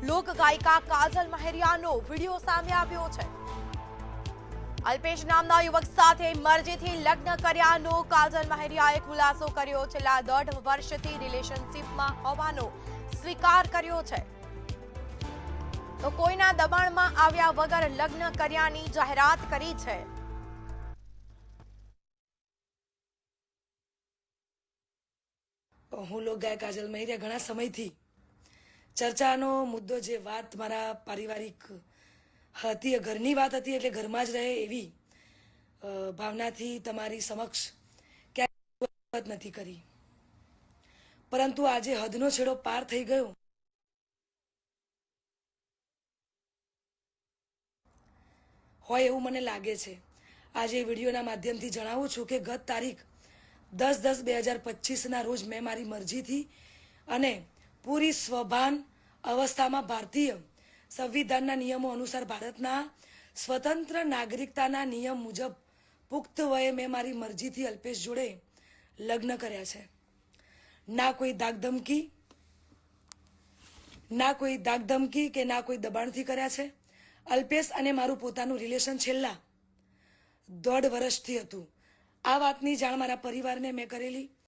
લોક ગાયિકા કાજલ મહેરિયાનો video સામે આવ્યો છે। અલ્પેશ નામના યુવક સાથે મરજીથી લગ્ન કર્યાનો કાજલ મહેરિયાએ ખુલાસો કર્યો। છેલ્લા 1.5 વર્ષથી રિલેશનશિપમાં હોવાનો સ્વીકાર કર્યો છે। તો કોઈના દબાણમાં આવ્યા વગર લગ્ન કર્યાની જાહેરાત કરી છે। હું લોક ગાયક કાજલ મહેરિયા ઘણા સમયથી ચર્ચાનો મુદ્દો જે વાત મારા પારિવારિક હતી, ઘરની વાત હતી, એટલે ઘરમાં જ રહે એવી ભાવનાથી તમારી સમક્ષ ક્યાંય વાત નથી કરી, પરંતુ આજે હદનો છેડો પાર થઈ ગયો હોય એવું મને લાગે છે। આજે વિડીયોના માધ્યમથી જણાવું છું કે ગત તારીખ 10/10/2025 રોજ મેં મારી મરજીથી અને પૂરી સ્વભાન અવસ્થામાં ભારતીય સંવિધાનના નિયમો અનુસાર ભારતના સ્વતંત્ર નાગરિકતાના નિયમ મુજબ પુખ્ત વયે મેં મારી મરજીથી અલ્પેશ જોડે લગ્ન કર્યા છે। ના કોઈ ધાકધમકી કે ના કોઈ દબાણથી કર્યા છે। અલ્પેશ અને મારું પોતાનું રિલેશન છેલ્લા 1.5 વર્ષથી હતું। આ વાતની જાણ મારા પરિવારને મેં કરેલી,